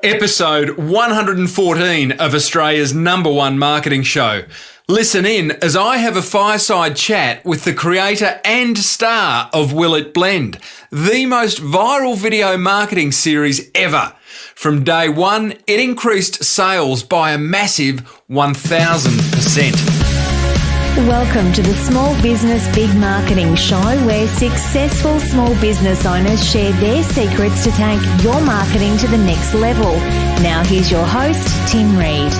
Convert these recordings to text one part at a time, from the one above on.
Episode 114 of Australia's #1 marketing show. Listen in as I have a fireside chat with the creator and star of Will It Blend, the most viral video marketing series ever. From day one, it increased sales by a massive 1,000%. Welcome to the Small Business Big Marketing Show, where successful small business owners share their secrets to take your marketing to the next level. Now here's your host, Tim Reid.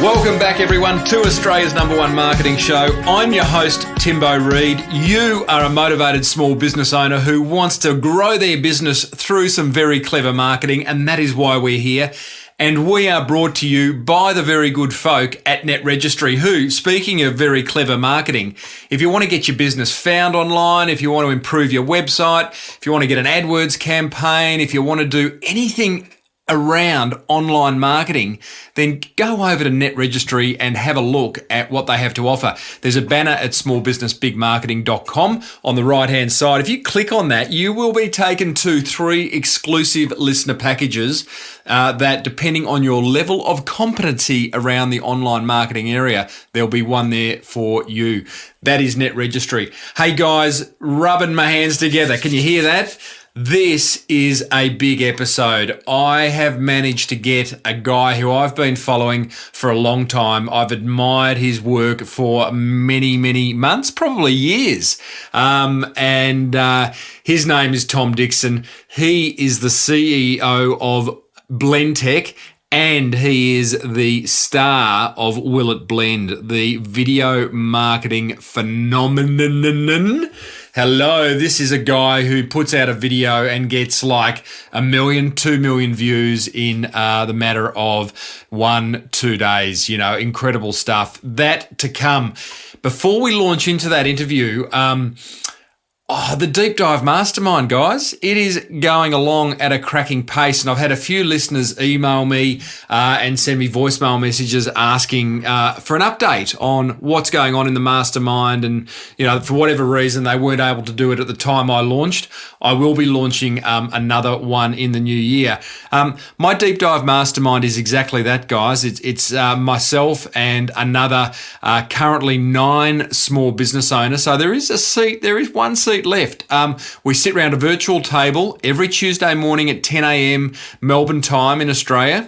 Welcome back everyone to Australia's #1 marketing show. I'm your host, Timbo Reid. You are a motivated small business owner who wants to grow their business through some very clever marketing, and that is why we're here. And we are brought to you by the very good folk at Net Registry, who, speaking of very clever marketing, if you want to get your business found online, if you want to improve your website, if you want to get an Adwords campaign, if you want to do anything around online marketing, then go over to Net Registry and have a look at what they have to offer. There's a banner at smallbusinessbigmarketing.com on the right-hand side. If you click on that, you will be taken to 3 exclusive listener packages that, depending on your level of competency around the online marketing area, there'll be one there for you. That is Net Registry. Hey guys, rubbing my hands together. Can you hear that? This is a big episode. I have managed to get a guy who I've been following for a long time. I've admired his work for many, many months, probably years. His name is Tom Dickson. He is the CEO of blendtec, and he is the star of Will It Blend, the video marketing phenomenon. Hello, this is a guy who puts out a video and gets like 1 million, 2 million views in the matter of 1-2 days. You know, incredible stuff. That to come. Before we launch into that interview, the Deep Dive Mastermind, guys, it is going along at a cracking pace, and I've had a few listeners email me and send me voicemail messages asking for an update on what's going on in the Mastermind, and, you know, for whatever reason, they weren't able to do it at the time I launched. I will be launching another one in the new year. My Deep Dive Mastermind is exactly that, guys. It's myself and another currently 9 small business owners. So there is one seat left. We sit around a virtual table every Tuesday morning at 10 a.m. Melbourne time in Australia,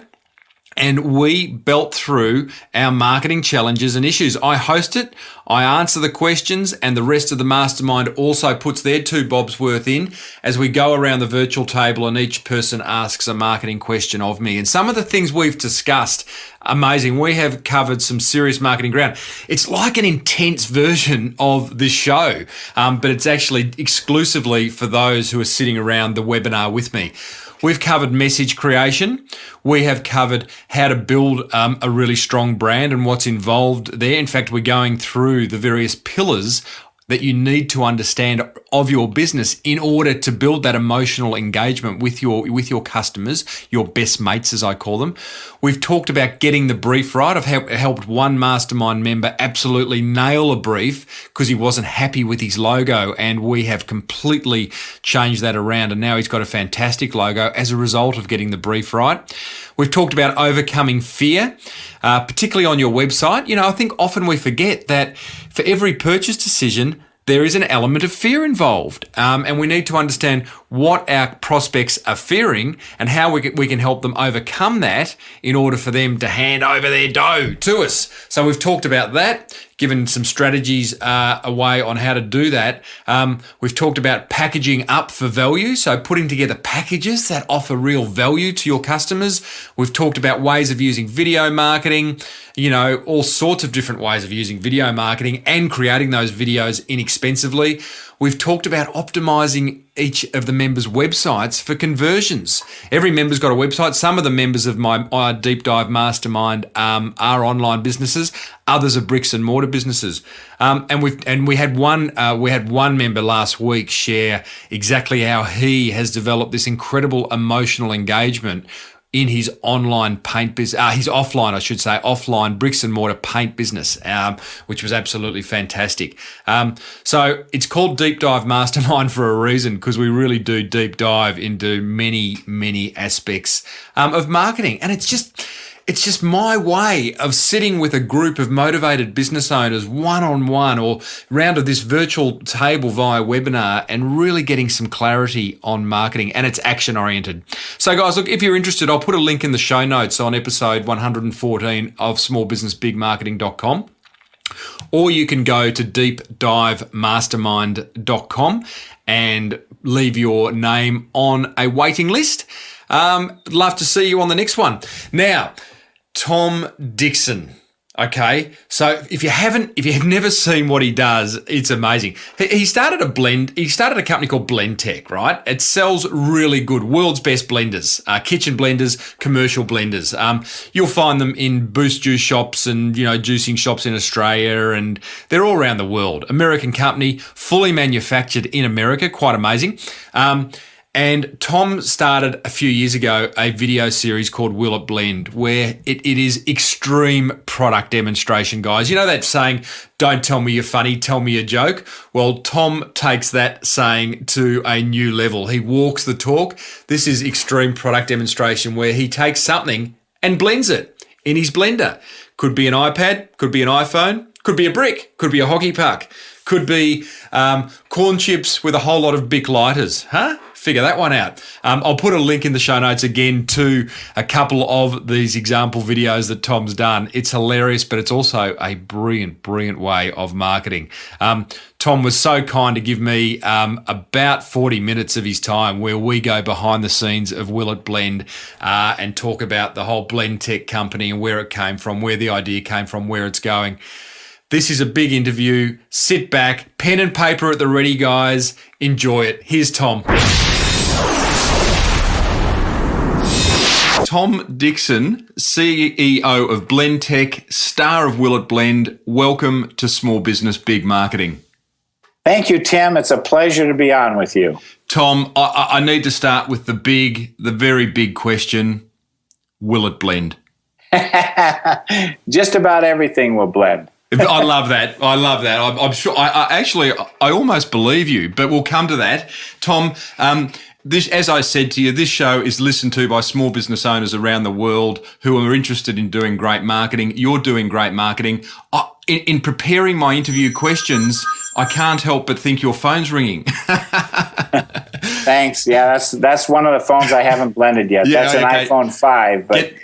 and we belt through our marketing challenges and issues. I host it, I answer the questions, and the rest of the mastermind also puts their 2 bobs worth in as we go around the virtual table and each person asks a marketing question of me. And some of the things we've discussed, amazing. We have covered some serious marketing ground. It's like an intense version of this show, but it's actually exclusively for those who are sitting around the webinar with me. We've covered message creation. We have covered how to build a really strong brand and what's involved there. In fact, we're going through the various pillars that you need to understand of your business in order to build that emotional engagement with your customers, your best mates, as I call them. We've talked about getting the brief right. I've helped one mastermind member absolutely nail a brief because he wasn't happy with his logo, and we have completely changed that around, and now he's got a fantastic logo as a result of getting the brief right. We've talked about overcoming fear, particularly on your website. You know, I think often we forget that for every purchase decision, there is an element of fear involved, and we need to understand what our prospects are fearing and how we can help them overcome that in order for them to hand over their dough to us. So we've talked about that, given some strategies away on how to do that. We've talked about packaging up for value, so putting together packages that offer real value to your customers. We've talked about ways of using video marketing, you know, all sorts of different ways of using video marketing and creating those videos inexpensively. We've talked about optimizing each of the members' websites for conversions. Every member's got a website. Some of the members of my Deep Dive Mastermind are online businesses. Others are bricks and mortar businesses. We had one member last week share exactly how he has developed this incredible emotional engagement in his online paint business, his offline bricks and mortar paint business, which was absolutely fantastic. So it's called Deep Dive Mastermind for a reason, because we really do deep dive into many, many aspects of marketing. And it's just my way of sitting with a group of motivated business owners one-on-one or round of this virtual table via webinar and really getting some clarity on marketing, and it's action-oriented. So guys, look, if you're interested, I'll put a link in the show notes on episode 114 of smallbusinessbigmarketing.com. Or you can go to deepdivemastermind.com and leave your name on a waiting list. Love to see you on the next one. Now, Tom Dickson. Okay, so if you've never seen what he does, it's amazing. He started a company called blendtec, right? It sells really good, world's best blenders, kitchen blenders, commercial blenders. You'll find them in Boost Juice shops and, juicing shops in Australia, and they're all around the world. American company, fully manufactured in America, quite amazing. And Tom started a few years ago a video series called Will It Blend, where it is extreme product demonstration, guys. You know that saying, don't tell me you're funny, tell me a joke? Well, Tom takes that saying to a new level. He walks the talk. This is extreme product demonstration where he takes something and blends it in his blender. Could be an iPad, could be an iPhone, could be a brick, could be a hockey puck, could be corn chips with a whole lot of Bic lighters, huh? Figure that one out. I'll put a link in the show notes again to a couple of these example videos that Tom's done. It's hilarious, but it's also a brilliant, brilliant way of marketing. Tom was so kind to give me about 40 minutes of his time where we go behind the scenes of Will It Blend and talk about the whole blendtec company and where it came from, where the idea came from, where it's going. This is a big interview. Sit back, pen and paper at the ready, guys. Enjoy it. Here's Tom. Tom Dickson, CEO of blendtec, star of Will It Blend. Welcome to Small Business Big Marketing. Thank you, Tim. It's a pleasure to be on with you. Tom, I need to start with the very big question. Will it blend? Just about everything will blend. I love that. I'm sure. I almost believe you, but we'll come to that. Tom, this, as I said to you, this show is listened to by small business owners around the world who are interested in doing great marketing. You're doing great marketing. In preparing my interview questions, I can't help but think your phone's ringing. Thanks. Yeah, that's one of the phones I haven't blended yet. Yeah, that's an iPhone 5. But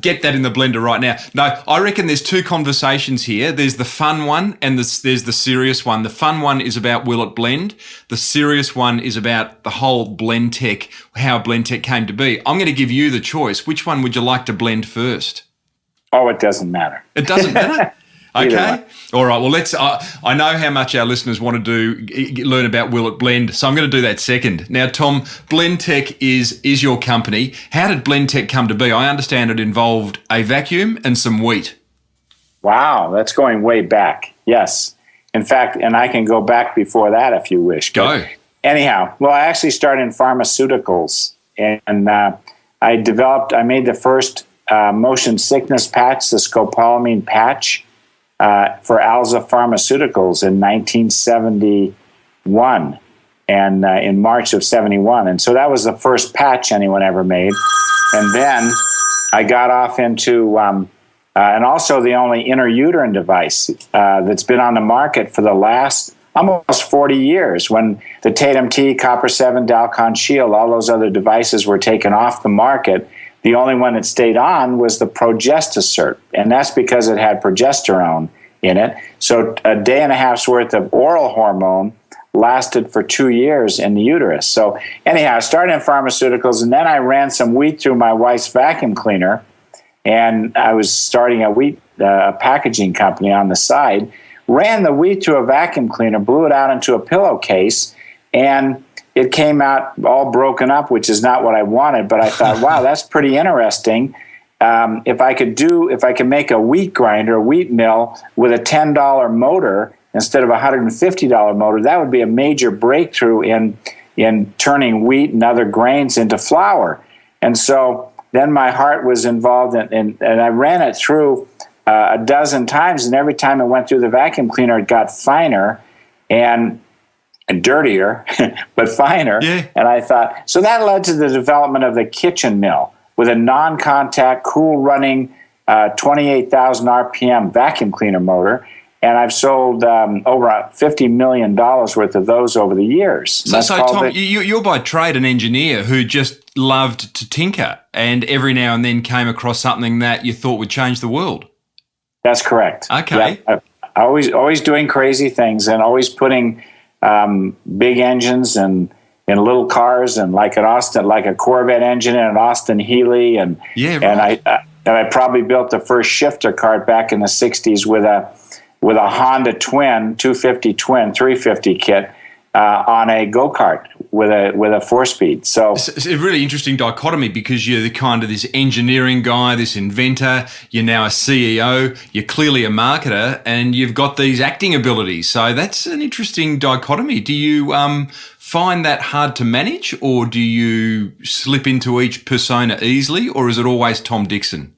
get that in the blender right now. No, I reckon there's two conversations here. There's the fun one and there's the serious one. The fun one is about Will It Blend. The serious one is about the whole blendtec, how blendtec came to be. I'm going to give you the choice. Which one would you like to blend first? Oh, it doesn't matter. It doesn't matter? Okay. All right. Well, let's. I know how much our listeners want to learn about Will It Blend, so I'm going to do that second. Now, Tom, blendtec is your company. How did blendtec come to be? I understand it involved a vacuum and some wheat. Wow, that's going way back. Yes. In fact, and I can go back before that if you wish. Go. Anyhow, well, I actually started in pharmaceuticals, and I made the first motion sickness patch, the scopolamine patch. For Alza Pharmaceuticals in 1971 and in March of 71. And so that was the first patch anyone ever made. And then I got off into, and also the only intrauterine device that's been on the market for the last almost 40 years, when the Tatum T, Copper 7, Dalcon Shield, all those other devices were taken off the market. The only one that stayed on was the Progesticert, and that's because it had progesterone in it. So a day and a half's worth of oral hormone lasted for 2 years in the uterus. So anyhow, I started in pharmaceuticals, and then I ran some wheat through my wife's vacuum cleaner, and I was starting a wheat packaging company on the side, ran the wheat through a vacuum cleaner, blew it out into a pillowcase, and it came out all broken up, which is not what I wanted, but I thought, wow, that's pretty interesting. If I could make a wheat grinder, a wheat mill with a $10 motor instead of a $150 motor, that would be a major breakthrough in turning wheat and other grains into flour. And so then my heart was involved and I ran it through a dozen times, and every time it went through the vacuum cleaner, it got finer and dirtier, but finer. Yeah. And I thought, so that led to the development of the kitchen mill with a non-contact, cool running 28,000 RPM vacuum cleaner motor. And I've sold over $50 million worth of those over the years. So Tom, you're by trade an engineer who just loved to tinker and every now and then came across something that you thought would change the world. That's correct. Okay. Yeah, always doing crazy things and always putting big engines and in little cars and like a Corvette engine and an Austin Healey and I probably built the first shifter cart back in the 60s with a Honda Twin 250 Twin 350 kit on a go-kart with a 4-speed. So it's a really interesting dichotomy because you're the kind of this engineering guy, this inventor, you're now a CEO, you're clearly a marketer, and you've got these acting abilities. So that's an interesting dichotomy. Do you find that hard to manage, or do you slip into each persona easily, or is it always Tom Dickson?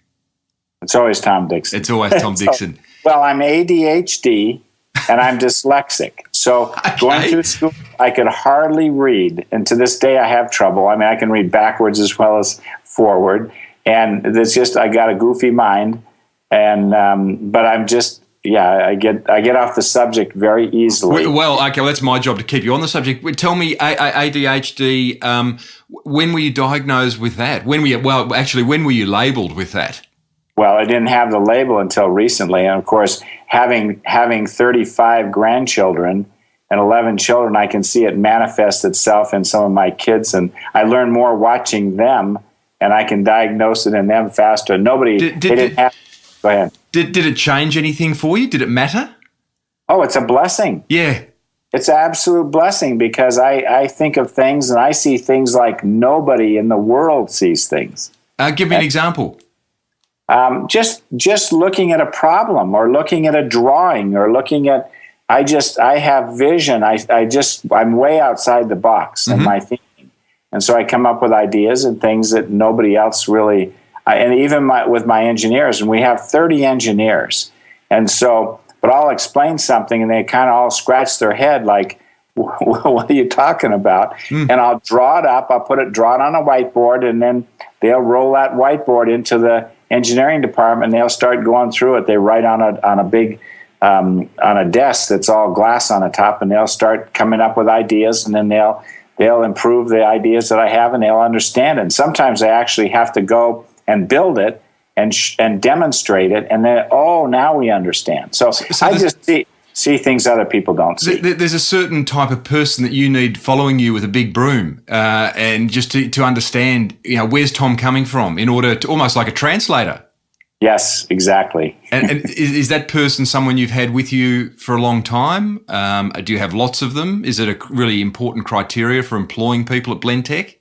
It's always Tom Dickson. It's always Tom Dickson. Well, I'm ADHD and I'm dyslexic. So going through school, I could hardly read. And to this day, I have trouble. I mean, I can read backwards as well as forward. And it's just, I got a goofy mind. And, but I'm just, I get off the subject very easily. Well, okay, well, that's my job to keep you on the subject. Tell me, ADHD, when were you diagnosed with that? When were you labelled with that? Well, I didn't have the label until recently. And of course, having 35 grandchildren and 11 children, I can see it manifest itself in some of my kids. And I learn more watching them, and I can diagnose it in them faster. Go ahead. Did it change anything for you? Did it matter? Oh, it's a blessing. Yeah. It's an absolute blessing because I think of things and I see things like nobody in the world sees things. Give me an example. Just looking at a problem or looking at a drawing or looking at, I have vision. I'm way outside the box in my thinking. And so I come up with ideas and things that nobody else really, and even with my engineers, and we have 30 engineers. And so, but I'll explain something and they kind of all scratch their head like, what are you talking about? And I'll draw it up. I'll draw it on a whiteboard, and then they'll roll that whiteboard into the engineering department, and they'll start going through it. They write on a big on a desk that's all glass on the top, and they'll start coming up with ideas, and then they'll improve the ideas that I have, and they'll understand it. And sometimes I actually have to go and build it and demonstrate it, and then now we understand. So I just see things other people don't see. There's a certain type of person that you need following you with a big broom, and just to understand, where's Tom coming from, in order to, almost like a translator. Yes, exactly. and is that person someone you've had with you for a long time? Do you have lots of them? Is it a really important criteria for employing people at blendtec?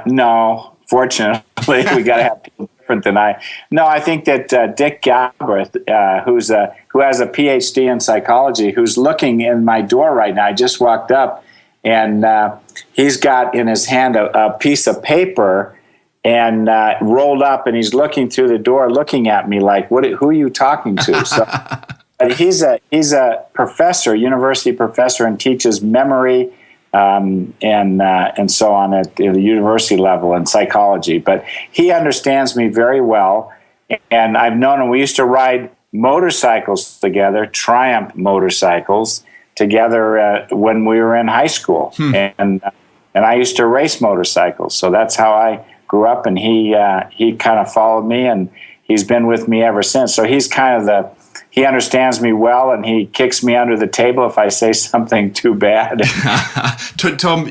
No, fortunately, we got to have people different than I. No, I think that Dick Galbraith, who has a PhD in psychology, who's looking in my door right now. I just walked up, and he's got in his hand a piece of paper and rolled up, and he's looking through the door, looking at me like, who are you talking to? So, but he's a professor, university professor, and teaches memory and so on at the university level in psychology. But he understands me very well, and I've known him. We used to ride motorcycles together, Triumph motorcycles together when we were in high school, and I used to race motorcycles. So that's how I grew up, and he kind of followed me, and he's been with me ever since. So he's kind of he understands me well, and he kicks me under the table if I say something too bad. Tom,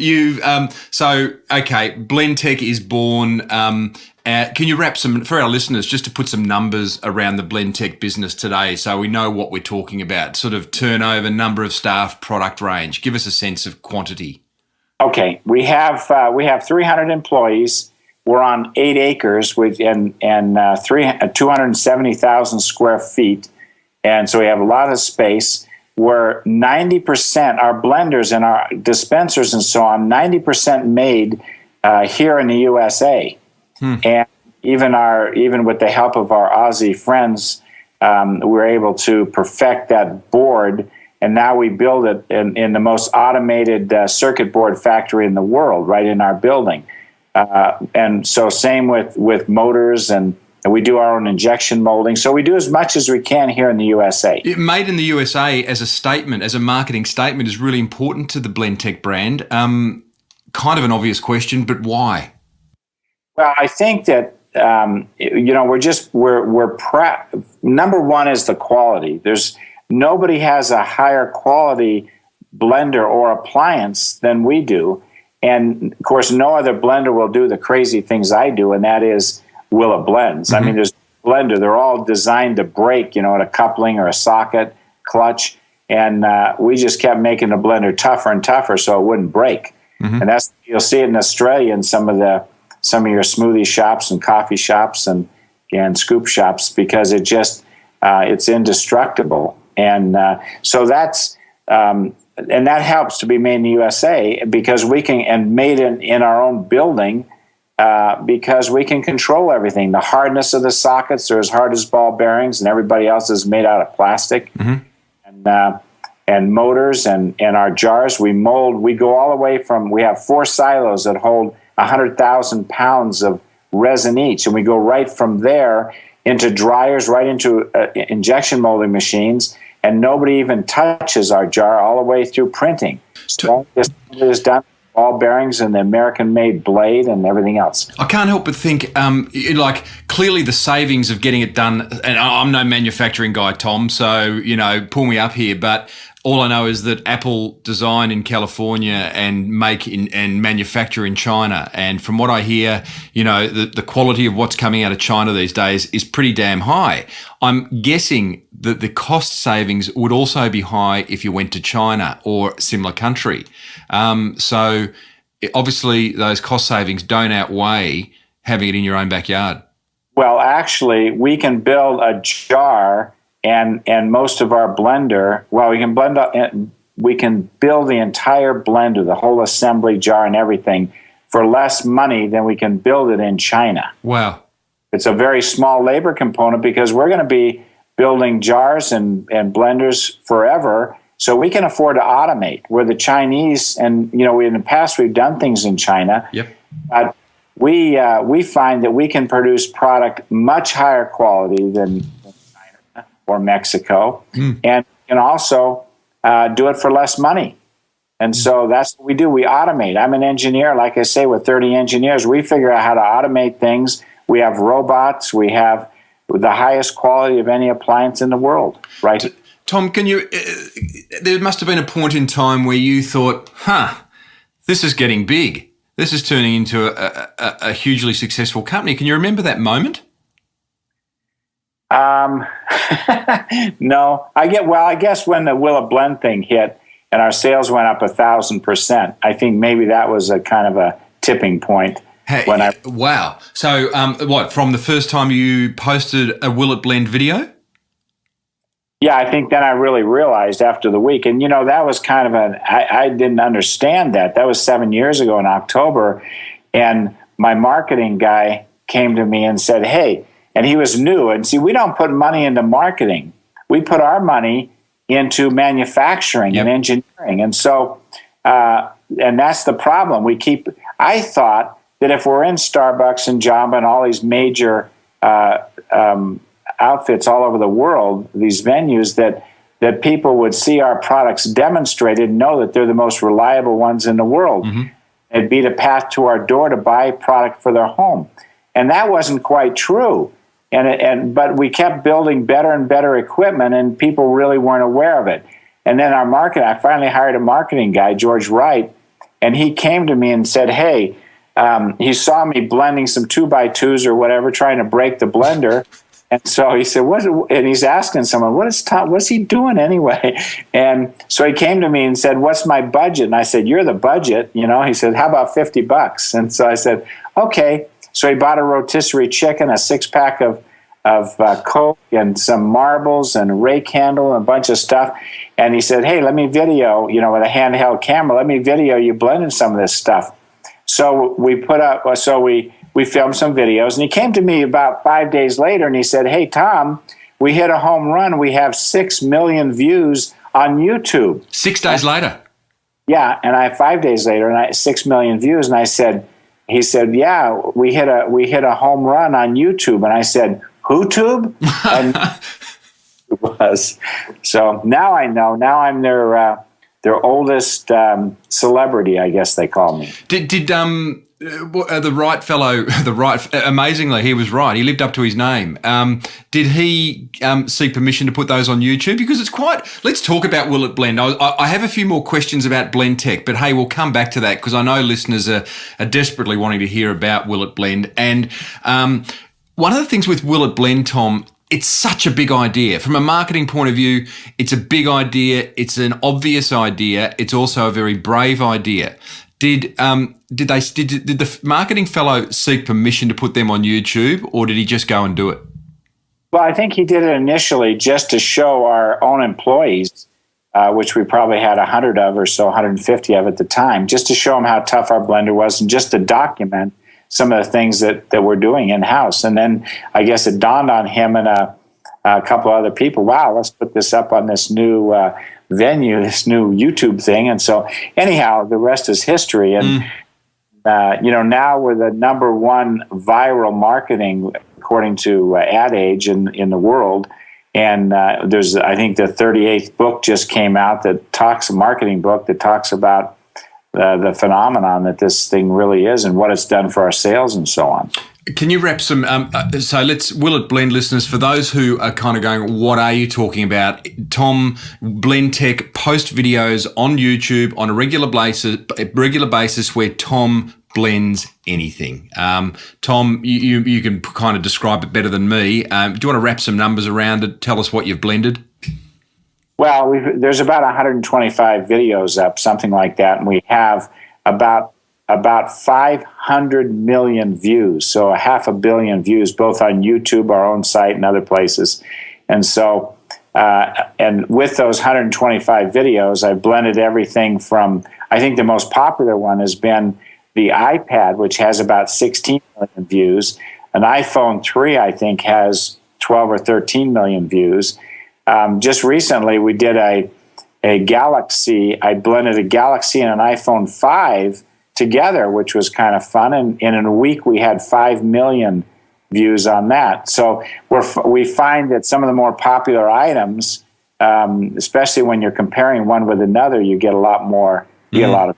blendtec is born. Can you wrap for our listeners, just to put some numbers around the blendtec business today, so we know what we're talking about? Sort of turnover, number of staff, product range. Give us a sense of quantity. Okay, we have 300 employees. We're on 8 acres and 270,000 square feet. And so we have a lot of space. We're 90%, our blenders and our dispensers and so on, 90% made here in the USA. And even with the help of our Aussie friends, we were able to perfect that board. And now we build it in the most automated circuit board factory in the world, right in our building. And so same with motors, and we do our own injection molding. So we do as much as we can here in the USA. Made in the USA as a statement, as a marketing statement, is really important to the blendtec brand. Kind of an obvious question, but why? Well, I think that number one is the quality. Nobody has a higher quality blender or appliance than we do. And of course, no other blender will do the crazy things I do, and that is Willet blends. Mm-hmm. I mean, there's a blender, they're all designed to break, at a coupling or a socket, clutch. And we just kept making the blender tougher and tougher so it wouldn't break. Mm-hmm. And you'll see it in Australia in some of your smoothie shops and coffee shops and scoop shops, because it's indestructible. And so that's and that helps to be made in the USA, because we can, and made in our own building, because we can control everything. The hardness of the sockets are as hard as ball bearings, and everybody else is made out of plastic. Mm-hmm. And motors and our jars, we mold. We go all the way from, we have 4 silos that hold 100,000 pounds of resin each, and we go right from there into dryers, right into injection molding machines, and nobody even touches our jar all the way through printing. So this is done, ball bearings and the American-made blade and everything else. I can't help but think, clearly the savings of getting it done, and I'm no manufacturing guy, Tom, so, pull me up here, but all I know is that Apple design in California and make and manufacture in China. And from what I hear, the quality of what's coming out of China these days is pretty damn high. I'm guessing that the cost savings would also be high if you went to China or similar country. So obviously those cost savings don't outweigh having it in your own backyard. Well, actually, we can build a jar and most of our blender, we can build the entire blender, the whole assembly jar and everything, for less money than we can build it in China. Wow. It's a very small labor component, because we're going to be building jars and blenders forever, so we can afford to automate. Where the Chinese, and in the past we've done things in China, yep. But we find that we can produce product much higher quality than China or Mexico, and can also do it for less money. And so that's what we do. We automate. I'm an engineer, like I say, with 30 engineers. We figure out how to automate things. We have robots. We have the highest quality of any appliance in the world, right? Tom, there must have been a point in time where you thought, this is getting big. This is turning into a hugely successful company. Can you remember that moment? No. I guess when the Willet Blend thing hit and our sales went up 1,000%, I think maybe that was a kind of a tipping point. Wow. So from the first time you posted a Willet Blend video? Yeah, I think then I really realized after the week. And, that was kind of I didn't understand that. That was 7 years ago in October. And my marketing guy came to me and said, hey, and he was new. And see, we don't put money into marketing. We put our money into manufacturing and engineering. And so, and that's the problem. I thought that if we're in Starbucks and Jamba and all these major outfits all over the world, these venues, that people would see our products demonstrated and know that they're the most reliable ones in the world. Mm-hmm. It'd be the path to our door to buy product for their home. And that wasn't quite true. But we kept building better and better equipment, and people really weren't aware of it. And then I finally hired a marketing guy, George Wright, and he came to me and said, hey, he saw me blending some 2x2s or whatever, trying to break the blender. And so he said, and he's asking someone, what's he doing anyway? And so he came to me and said, what's my budget? And I said, you're the budget. He said, how about $50? And so I said, okay. So he bought a rotisserie chicken, a 6-pack of Coke, and some marbles and a rake handle and a bunch of stuff. And he said, hey, let me video, with a handheld camera, let me video you blending some of this stuff. So we we filmed some videos, and he came to me about 5 days later, and he said, "Hey, Tom, we hit a home run. We have 6 million views on YouTube." 6 days later. Yeah, and 5 days later, and 6 million views, and he said, "Yeah, we hit a home run on YouTube," and I said, "YouTube?" And it was. So now I know. Now I'm their oldest celebrity, I guess they call me. Did the Wright fellow, amazingly, he was right. He lived up to his name. Did he seek permission to put those on YouTube? Because it's quite. Let's talk about Will It Blend. I have a few more questions about blendtec, but hey, we'll come back to that because I know listeners are desperately wanting to hear about Will It Blend. And one of the things with Will It Blend, Tom, it's such a big idea. From a marketing point of view, it's a big idea. It's an obvious idea. It's also a very brave idea. Did the marketing fellow seek permission to put them on YouTube, or did he just go and do it? Well, I think he did it initially just to show our own employees, which we probably had 100 of or so, 150 of at the time, just to show them how tough our blender was and just to document some of the things that we're doing in-house. And then I guess it dawned on him and a couple other people, wow, let's put this up on this new venue, this new YouTube thing. And so anyhow, the rest is history. And, now we're the number one viral marketing, according to Ad Age in the world. And there's, I think the 38th book just came out a marketing book that talks about the phenomenon that this thing really is and what it's done for our sales and so on. Can you wrap some, Will It Blend listeners, for those who are kind of going, what are you talking about? Tom, blendtec post videos on YouTube on a regular basis where Tom blends anything. Tom, you can kind of describe it better than me. Do you want to wrap some numbers around it? Tell us what you've blended. Well, there's about 125 videos up, something like that, and we have about 500 million views, so 500 million views, both on YouTube, our own site, and other places. And so, and with those 125 videos, I've blended everything from, I think the most popular one has been the iPad, which has about 16 million views. An iPhone 3, I think, has 12 or 13 million views. Just recently, we did a Galaxy. I blended a Galaxy and an iPhone 5 together, which was kind of fun. And in a week, we had 5 million views on that. So we find that some of the more popular items, especially when you're comparing one with another, you get a lot more. You get a lot of,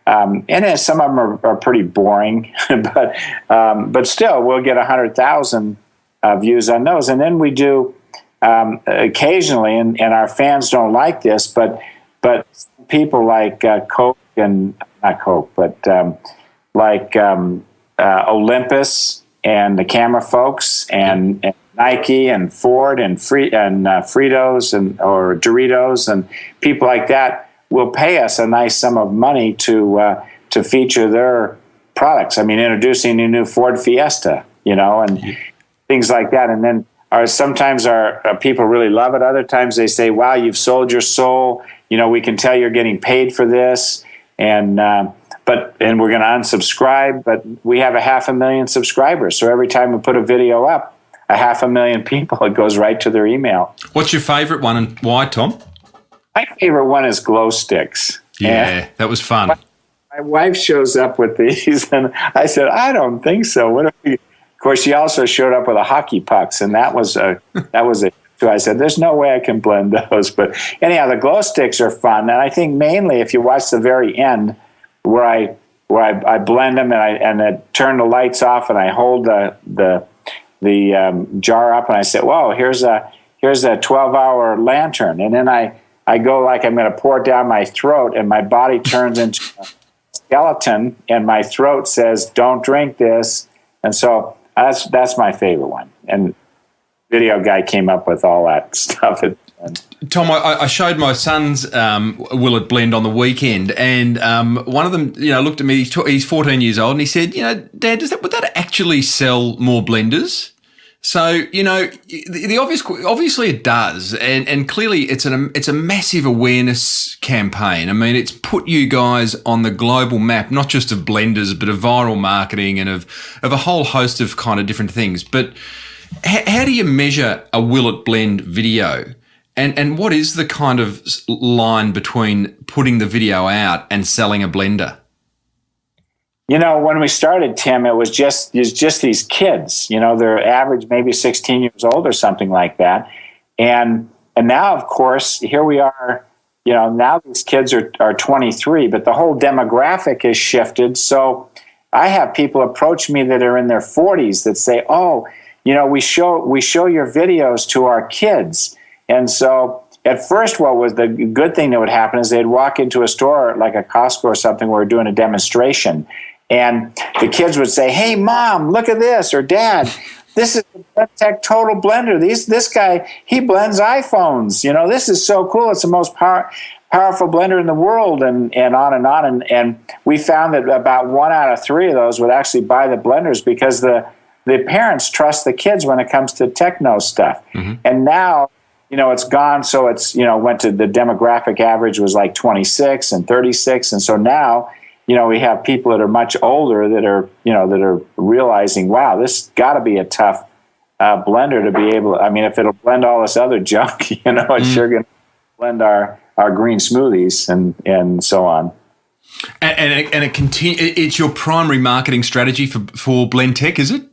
and some of them are pretty boring, but still, we'll get 100,000 views on those. And then we do. Occasionally, and our fans don't like this, but people like Coke and not Coke, but like Olympus and the camera folks and Nike and Ford and Fritos or Doritos and people like that will pay us a nice sum of money to feature their products. I mean, introducing a new Ford Fiesta, and things like that, and then. Sometimes our people really love it. Other times they say, wow, you've sold your soul. We can tell you're getting paid for this. And we're going to unsubscribe. But we have 500,000 subscribers. So every time we put a video up, 500,000 people, it goes right to their email. What's your favorite one and why, Tom? My favorite one is glow sticks. Yeah, that was fun. My wife shows up with these, and I said, I don't think so. What if we... Of course, she also showed up with a hockey pucks, and that was a. So I said, "There's no way I can blend those." But anyhow, the glow sticks are fun, and I think mainly if you watch the very end, where I blend them and I turn the lights off and I hold the jar up and I say, "Whoa, here's a 12-hour lantern," and then I go like I'm going to pour it down my throat, and my body turns into a skeleton, and my throat says, "Don't drink this," and so. That's my favorite one. And video guy came up with all that stuff. Tom, I showed my sons Will It Blend on the weekend, and one of them, looked at me. He's 14 years old, and he said, "Dad, would that actually sell more blenders?" So, the obvious, obviously it does. And clearly it's a massive awareness campaign. I mean, it's put you guys on the global map, not just of blenders, but of viral marketing and of a whole host of kind of different things. But how do you measure a will it blend video? And what is the kind of line between putting the video out and selling a blender? When we started, Tim, it was just these kids. They're average maybe 16 years old or something like that. And now, of course, here we are. Now these kids are 23, but the whole demographic has shifted. So I have people approach me that are in their 40s that say, "Oh, we show your videos to our kids." And so at first, what was the good thing that would happen is they'd walk into a store like a Costco or something where we're doing a demonstration. And the kids would say, "Hey, Mom, look at this," or "Dad, this is the blendtec Total Blender. This guy, he blends iPhones. This is so cool. It's the most powerful blender in the world," and on and on. And we found that about 1 out of 3 of those would actually buy the blenders because the parents trust the kids when it comes to techno stuff. Mm-hmm. And now, it's gone. So it's, went to the demographic average was like 26 and 36. And so now, we have people that are much older that are realizing, wow, this got to be a tough blender to be able to, if it'll blend all this other junk, it's sure going to blend our green smoothies and so on. And it's your primary marketing strategy for blendtec, is it?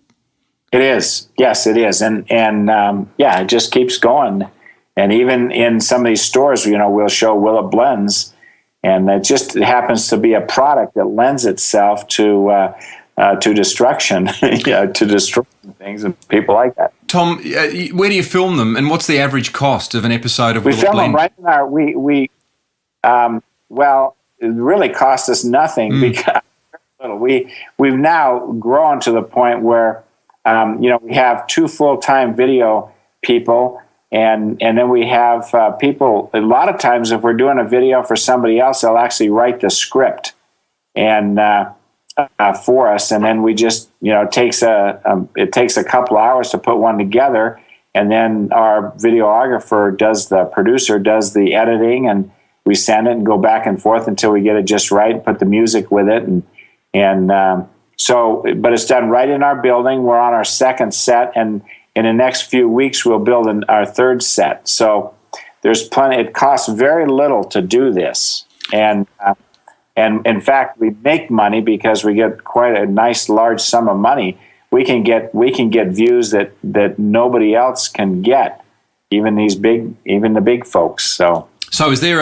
It is. Yes, it is. And it just keeps going. And even in some of these stores, we'll show Will It Blends. And it just happens to be a product that lends itself to destruction, to destroying things, and people like that. Tom, where do you film them, and what's the average cost of an episode of We Will It film Blend? them right in our. Well, it really cost us nothing because we've now grown to the point where we have 2 full-time video people. And then we have people, a lot of times if we're doing a video for somebody else, they'll actually write the script and for us. And then we just, it takes a couple hours to put one together. And then our videographer producer does the editing, and we send it and go back and forth until we get it just right, put the music with it. But it's done right in our building. We're on our second set, and in the next few weeks, we'll build our third set. So there's plenty. It costs very little to do this, and in fact, we make money because we get quite a nice, large sum of money. We can get views that nobody else can get, even the big folks. So is there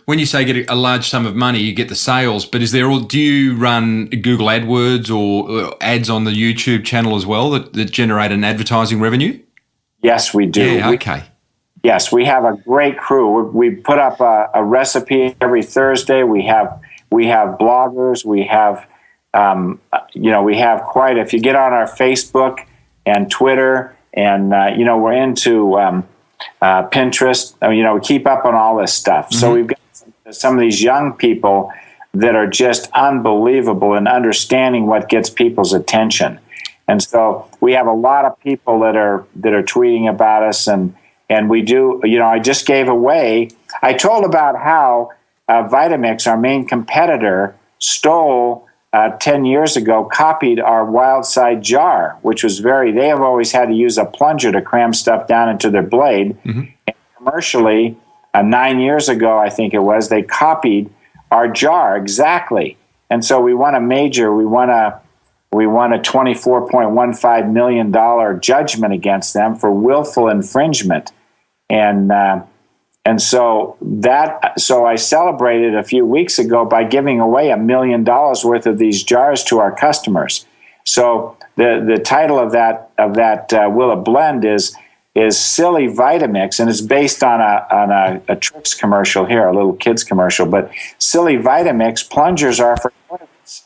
when you say get a large sum of money, you get the sales, but do you run Google Adwords or ads on the YouTube channel as well that generate an advertising revew? Yes, we do. Yeah, okay. Yes, we have a great crew. We put up a recipe every Thursday. We have bloggers. We have, we have quite, if you get on our Facebook and Twitter and, we're into, Pinterest, we keep up on all this stuff. Mm-hmm. So we've got some of these young people that are just unbelievable in understanding what gets people's attention. And so we have a lot of people that are tweeting about us, and we do, I just gave away, I told about how Vitamix, our main competitor, stole 10 years ago, copied our wild side jar, which was they have always had to use a plunger to cram stuff down into their blade. Mm-hmm. And commercially, 9 years ago, I think it was, they copied our jar exactly. And so we won a $24.15 million judgment against them for willful infringement. And so I celebrated a few weeks ago by giving away $1 million worth of these jars to our customers. So the title of that Will It Blend is Silly Vitamix, and it's based on a Trix commercial here, a little kids commercial. But Silly Vitamix, plungers are for toilets.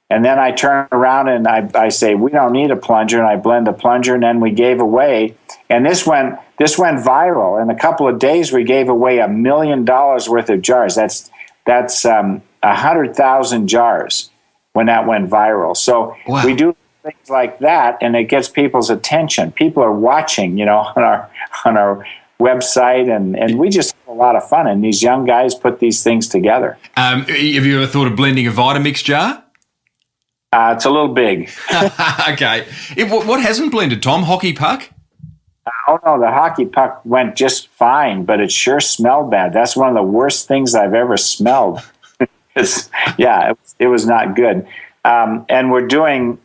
And then I turn around and I say, we don't need a plunger, and I blend the plunger, and then we gave away, and this went viral. In a couple of days, we gave away $1 million worth of jars. That's 100,000 jars when that went viral. So wow. We do things like that, and it gets people's attention. People are watching, on our website, and we just have a lot of fun. And these young guys put these things together. Have you ever thought of blending a Vitamix jar? It's a little big. Okay. What hasn't blended, Tom? Hockey puck? Oh, no, the hockey puck went just fine, but it sure smelled bad. That's one of the worst things I've ever smelled. It was not good. And we're doing,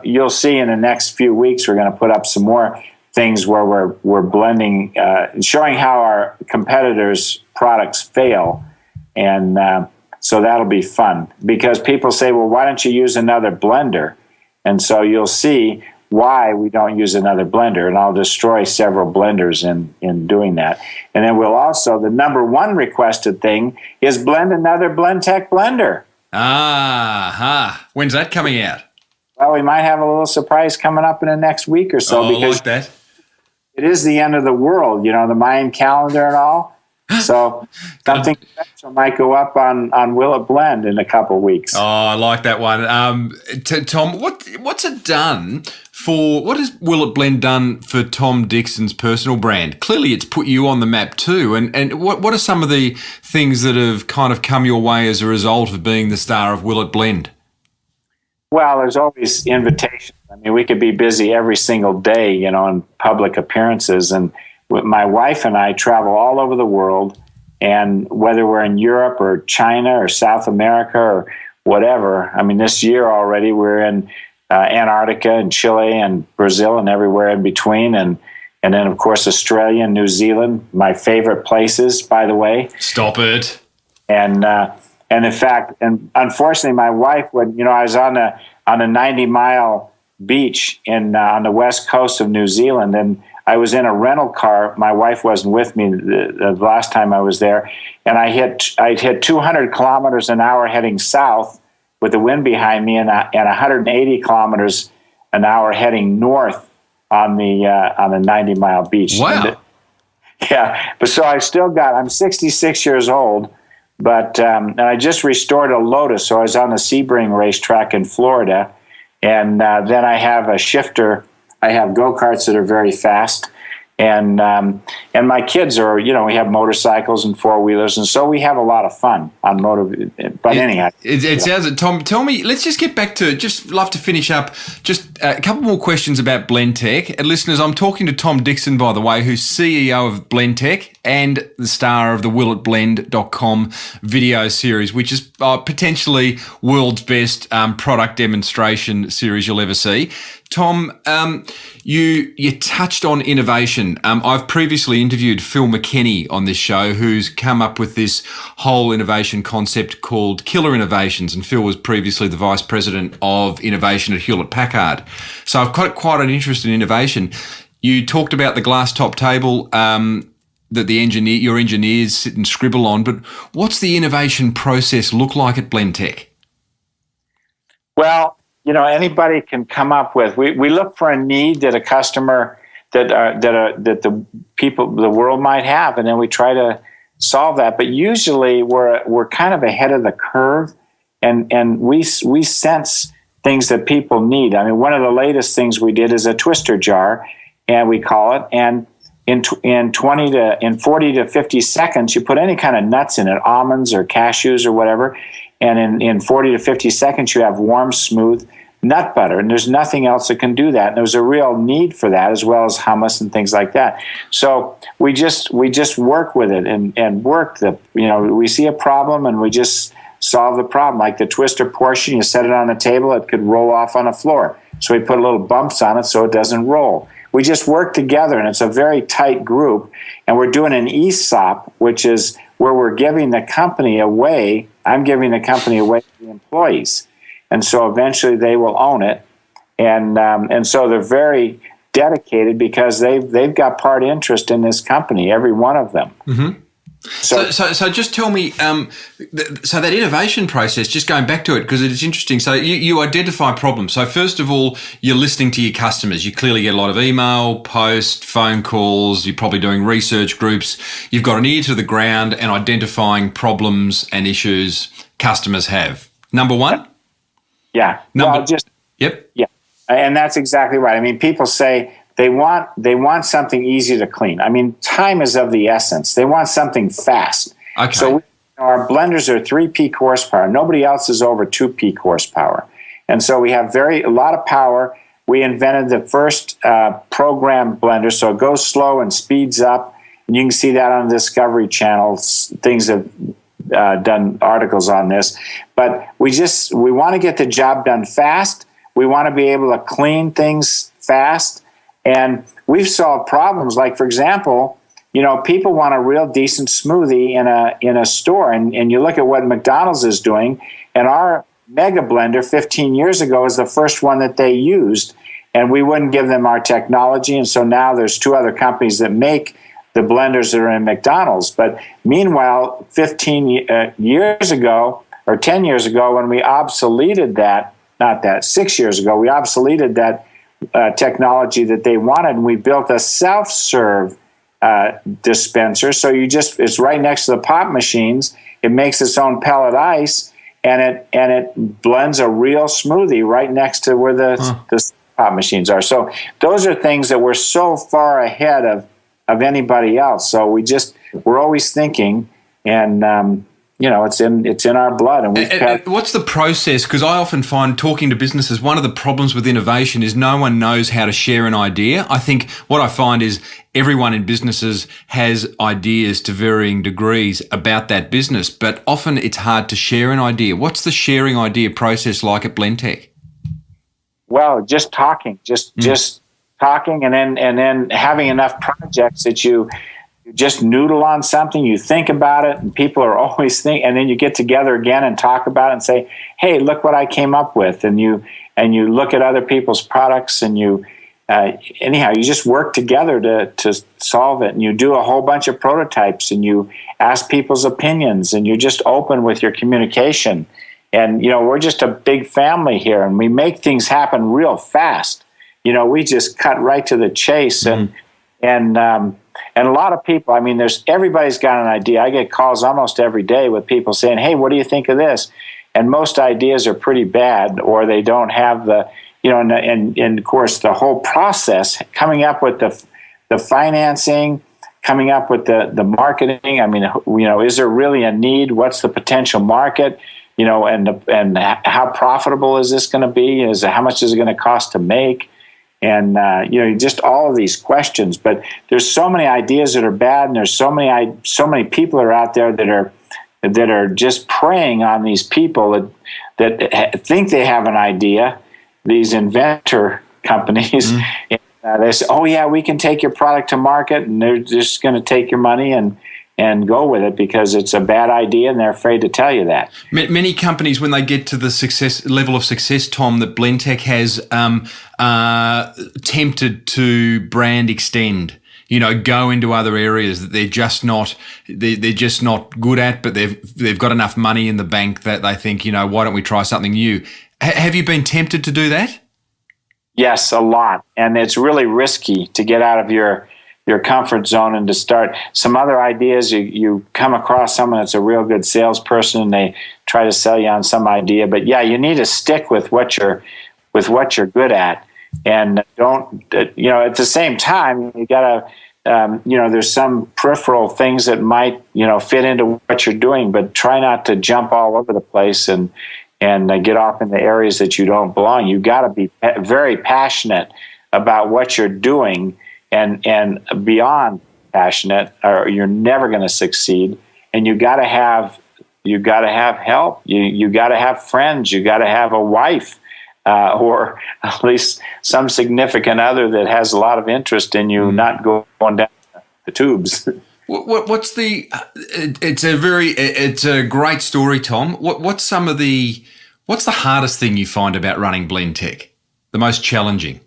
you'll see in the next few weeks, we're going to put up some more things where we're blending, showing how our competitors' products fail. And so that'll be fun, because people say, well, why don't you use another blender? And so you'll see why we don't use another blender, and I'll destroy several blenders in doing that. And then we'll also, the number one requested thing is blend another blendtec blender. When's that coming out? Well, we might have a little surprise coming up in the next week or so, because like that. It is the end of the world, the Mayan calendar and all. So something special might go up on Will It Blend in a couple of weeks. Oh, I like that one. Tom, what's it done for? What has Will It Blend done for Tom Dickson's personal brand? Clearly, it's put you on the map too. And what are some of the things that have kind of come your way as a result of being the star of Will It Blend? Well, there's always invitations. I mean, we could be busy every single day, in public appearances. And my wife and I travel all over the world. And whether we're in Europe or China or South America or whatever, I mean, this year already we're in Antarctica and Chile and Brazil and everywhere in between. And then, of course, Australia and New Zealand, my favorite places, by the way. Stop it. And in fact, and unfortunately, my wife, when I was on a 90-mile beach on the west coast of New Zealand, and I was in a rental car. My wife wasn't with me the last time I was there, and I hit 200 kilometers an hour heading south with the wind behind me, and 180 kilometers an hour heading north on the 90-mile beach. Wow. But so I'm 66 years old. But and I just restored a Lotus, so I was on the Sebring racetrack in Florida, and then I have a shifter. I have go-karts that are very fast, and my kids are, we have motorcycles and four-wheelers, and so we have a lot of fun on motor. But anyhow, it sounds like, Tom, tell me, let's just get back to, just love to finish up, just a couple more questions about blendtec. And listeners, I'm talking to Tom Dickson, by the way, who's CEO of blendtec and the star of the willitblend.com video series, which is potentially world's best product demonstration series you'll ever see. Tom, you touched on innovation. I've previously interviewed Phil McKenney on this show, who's come up with this whole innovation concept called Killer Innovations, and Phil was previously the Vice President of Innovation at Hewlett-Packard. So I've got quite an interest in innovation. You talked about the glass top table that your engineers sit and scribble on, but what's the innovation process look like at blendtec? Well, anybody can come up with. We look for a need that a customer that the world might have, and then we try to solve that. But usually we're kind of ahead of the curve, and we sense things that people need. I mean, one of the latest things we did is a twister jar, and we call it. And in 40 to 50 seconds, you put any kind of nuts in it, almonds or cashews or whatever. And in 40 to 50 seconds, you have warm, smooth nut butter. And there's nothing else that can do that. And there's a real need for that, as well as hummus and things like that. So we just work with it and work we see a problem and we just solve the problem. Like the twister portion, you set it on the table, it could roll off on the floor. So we put little bumps on it so it doesn't roll. We just work together, and it's a very tight group. And we're doing an ESOP, which is where we're giving the company away. I'm giving the company away to the employees. And so eventually they will own it. And so they're very dedicated because they've got part interest in this company, every one of them. Mm-hmm. So just tell me, so that innovation process, just going back to it, because it's interesting. So you identify problems. So first of all, you're listening to your customers. You clearly get a lot of email, post, phone calls. You're probably doing research groups. You've got an ear to the ground and identifying problems and issues customers have. Number one? Yeah. Yep. Yeah. And that's exactly right. I mean, people say they want something easy to clean. I mean, time is of the essence. They want something fast. Okay. So our blenders are 3 peak horsepower. Nobody else is over 2 peak horsepower. And so we have a lot of power. We invented the first program blender, so it goes slow and speeds up. And you can see that on the Discovery Channel. Things have done articles on this. But we want to get the job done fast. We want to be able to clean things fast. And we've solved problems like, for example, people want a real decent smoothie in a store. And you look at what McDonald's is doing, and our Mega Blender 15 years ago is the first one that they used. And we wouldn't give them our technology. And so now there's 2 other companies that make the blenders that are in McDonald's. But meanwhile, 15 years ago, or 10 years ago, when we obsoleted that, 6 years ago, we obsoleted that technology that they wanted, and we built a self-serve dispenser. So it's right next to the pop machines. It makes its own pellet ice, and it blends a real smoothie right next to where the pop machines are. So those are things that we're so far ahead of anybody else. So we're always thinking, and it's in our blood. And what's the process? Because I often find, talking to businesses, one of the problems with innovation is no one knows how to share an idea. I think what I find is everyone in businesses has ideas to varying degrees about that business, but often it's hard to share an idea. What's the sharing idea process like at blendtec? Well, just talking, just talking, and then having enough projects that you just noodle on something, you think about it, and people are always thinking, and then you get together again and talk about it and say, hey, look what I came up with. And you look at other people's products, and you just work together to solve it. And you do a whole bunch of prototypes, and you ask people's opinions, and you're just open with your communication. And, we're just a big family here, and we make things happen real fast. We just cut right to the chase. And a lot of people, I mean, everybody's got an idea. I get calls almost every day with people saying, hey, what do you think of this? And most ideas are pretty bad, or they don't have the, and of course, the whole process, coming up with the financing, coming up with the marketing. I mean, is there really a need? What's the potential market? And how profitable is this going to be? How much is it going to cost to make? And just all of these questions. But there's so many ideas that are bad, and there's so many people that are out there that are just preying on these people that think they have an idea. These inventor companies, and they say, "Oh yeah, we can take your product to market," and they're just going to take your money and go with it because it's a bad idea, and they're afraid to tell you that. Many companies, when they get to the level of success, Tom, that blendtec has, tempted to brand extend. Go into other areas that they're just not good at, but they've got enough money in the bank that they think, why don't we try something new? Have you been tempted to do that? Yes, a lot, and it's really risky to get out of your comfort zone and to start some other ideas. You come across someone that's a real good salesperson, and they try to sell you on some idea. But yeah, you need to stick with what you're good at, and don't at the same time you gotta there's some peripheral things that might fit into what you're doing, but try not to jump all over the place and get off in the areas that you don't belong. You got to be very passionate about what you're doing. And beyond passionate, or you're never going to succeed. And you got to have help. You got to have friends. You got to have a wife, or at least some significant other that has a lot of interest in you, not going down the tubes. What's the? It's a great story, Tom. What's the hardest thing you find about running blendtec? The most challenging?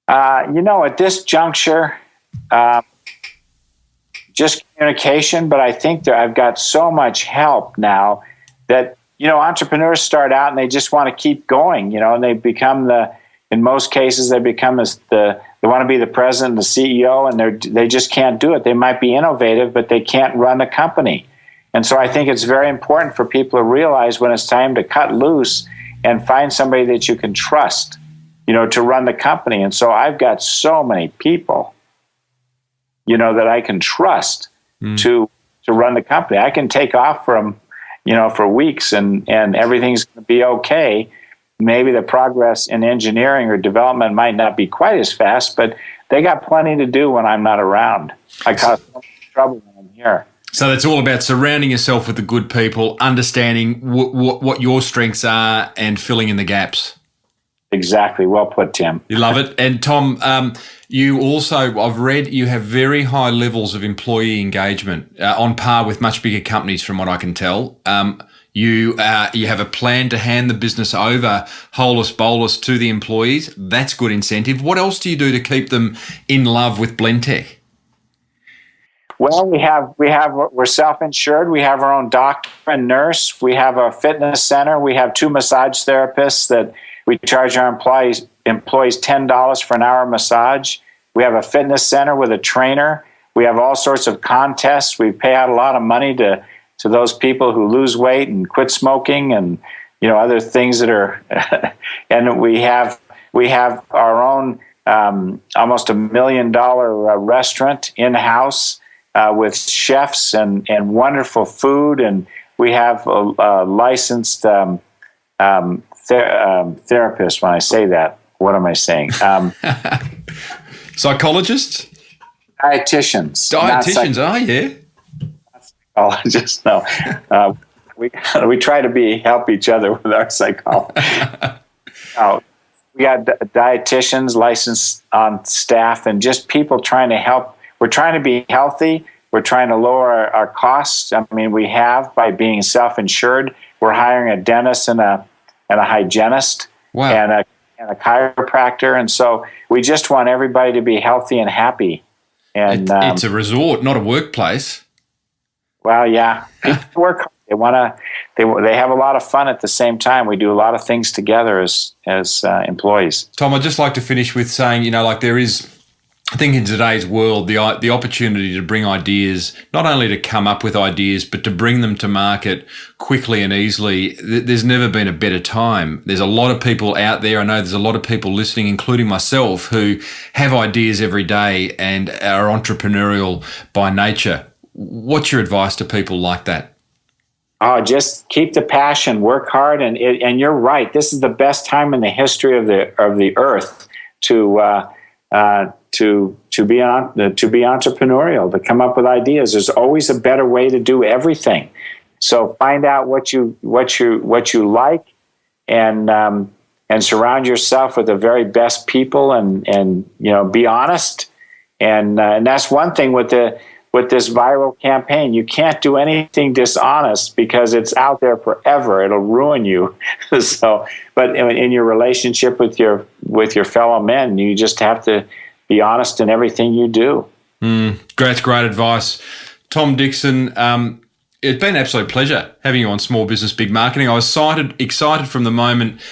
At this juncture, just communication, but I think that I've got so much help now that, entrepreneurs start out and they just want to keep going, and they become in most cases, they want to be the president, the CEO, and they just can't do it. They might be innovative, but they can't run a company. And so I think it's very important for people to realize when it's time to cut loose and find somebody that you can trust, to run the company. And so I've got so many people, that I can trust to run the company. I can take off from, for weeks and everything's going to be okay. Maybe the progress in engineering or development might not be quite as fast, but they got plenty to do when I'm not around. I cause so much trouble when I'm here. So that's all about surrounding yourself with the good people, understanding what your strengths are and filling in the gaps. Exactly. Well put, Tim. You love it. And Tom, you also, I've read, you have very high levels of employee engagement, on par with much bigger companies from what I can tell. You have a plan to hand the business over holus bolus to the employees. That's good incentive. What else do you do to keep them in love with blendtec? Well, we're self-insured. We have our own doctor and nurse. We have a fitness center. We have 2 massage therapists that we charge our employees $10 for an hour massage. We have a fitness center with a trainer. We have all sorts of contests. We pay out a lot of money to those people who lose weight and quit smoking and other things that are. And we have our own almost $1 million restaurant in-house with chefs and wonderful food, and we have a licensed therapist. When I say that, what am I saying? Psychologists? Dietitians. Oh, yeah. Psychologists, no. We try to help each other with our psychology. We got dietitians licensed on staff and just people trying to help. We're trying to be healthy. We're trying to lower our costs. I mean, we have by being self-insured. We're hiring a dentist and a hygienist. Wow. and a chiropractor. And so we just want everybody to be healthy and happy. And it's a resort, not a workplace. Well, yeah, people work. They they have a lot of fun at the same time. We do a lot of things together as employees. Tom, I'd just like to finish with saying, there is, I think in today's world, the opportunity to bring ideas, not only to come up with ideas, but to bring them to market quickly and easily. There's never been a better time. There's a lot of people out there. I know there's a lot of people listening, including myself, who have ideas every day and are entrepreneurial by nature. What's your advice to people like that? Oh, just keep the passion, work hard, and you're right. This is the best time in the history of the earth to be entrepreneurial, to come up with ideas. There's always a better way to do everything. So find out what you like, and surround yourself with the very best people, and be honest. And that's one thing with this viral campaign. You can't do anything dishonest because it's out there forever. It'll ruin you. So, but in your relationship with your fellow men, you just have to be honest in everything you do. That's great advice. Tom Dickson, it's been an absolute pleasure having you on Small Business Big Marketing. I was excited from the moment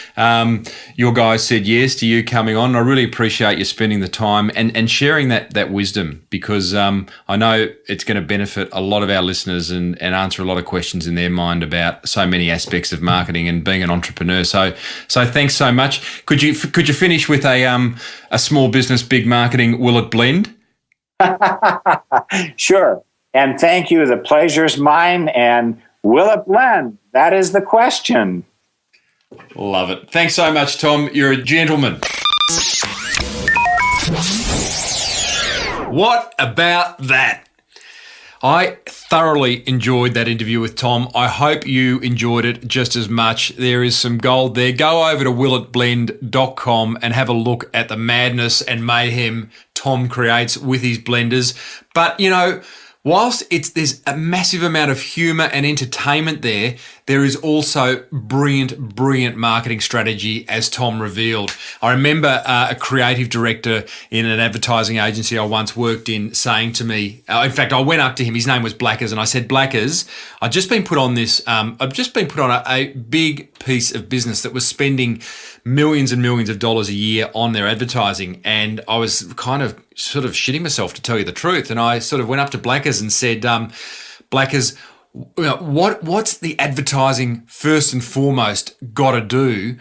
your guys said yes to you coming on. I really appreciate you spending the time and sharing that wisdom, because I know it's going to benefit a lot of our listeners and answer a lot of questions in their mind about so many aspects of marketing and being an entrepreneur. So thanks so much. Could you finish with a Small Business Big Marketing, will it blend? Sure. And thank you. The pleasure's mine. And will it blend? That is the question. Love it. Thanks so much, Tom. You're a gentleman. What about that? I thoroughly enjoyed that interview with Tom. I hope you enjoyed it just as much. There is some gold there. Go over to willitblend.com and have a look at the madness and mayhem Tom creates with his blenders. But, whilst there's a massive amount of humour and entertainment there is also brilliant marketing strategy, as Tom revealed. I remember a creative director in an advertising agency I once worked in saying to me, in fact, I went up to him, his name was Blackers, and I said, Blackers, I've just been put on a big piece of business that was spending millions and millions of dollars a year on their advertising, and I was kind of sort of shitting myself, to tell you the truth. And I sort of went up to Blackers and said, Blackers, what's the advertising first and foremost got to do?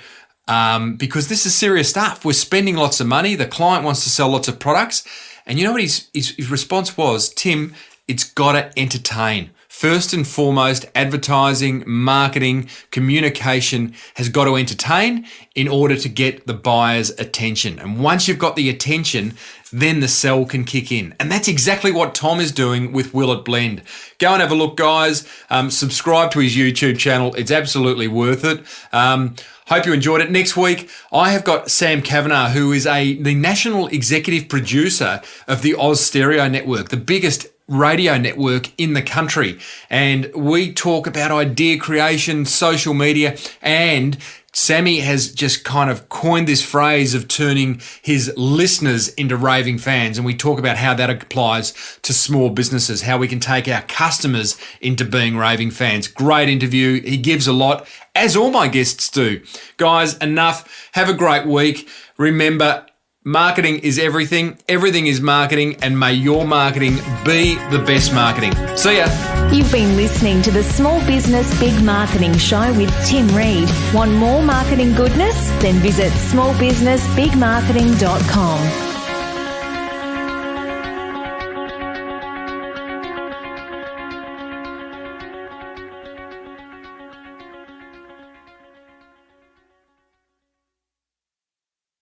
Because this is serious stuff. We're spending lots of money. The client wants to sell lots of products. And you know what his response was? Tim, it's got to entertain. First and foremost, advertising, marketing, communication has got to entertain in order to get the buyer's attention. And once you've got the attention, then the sell can kick in. And that's exactly what Tom is doing with Will It Blend. Go and have a look, guys. Subscribe to his YouTube channel. It's absolutely worth it. Hope you enjoyed it. Next week, I have got Sam Kavanagh, who is the national executive producer of the Oz Stereo Network, the biggest radio network in the country. And we talk about idea creation, social media, and Sammy has just kind of coined this phrase of turning his listeners into raving fans. And we talk about how that applies to small businesses, how we can take our customers into being raving fans. Great interview. He gives a lot, as all my guests do. Guys, enough. Have a great week. Remember, marketing is everything. Everything is marketing, and may your marketing be the best marketing. See ya. You've been listening to the Small Business Big Marketing Show with Tim Reid. Want more marketing goodness? Then visit smallbusinessbigmarketing.com.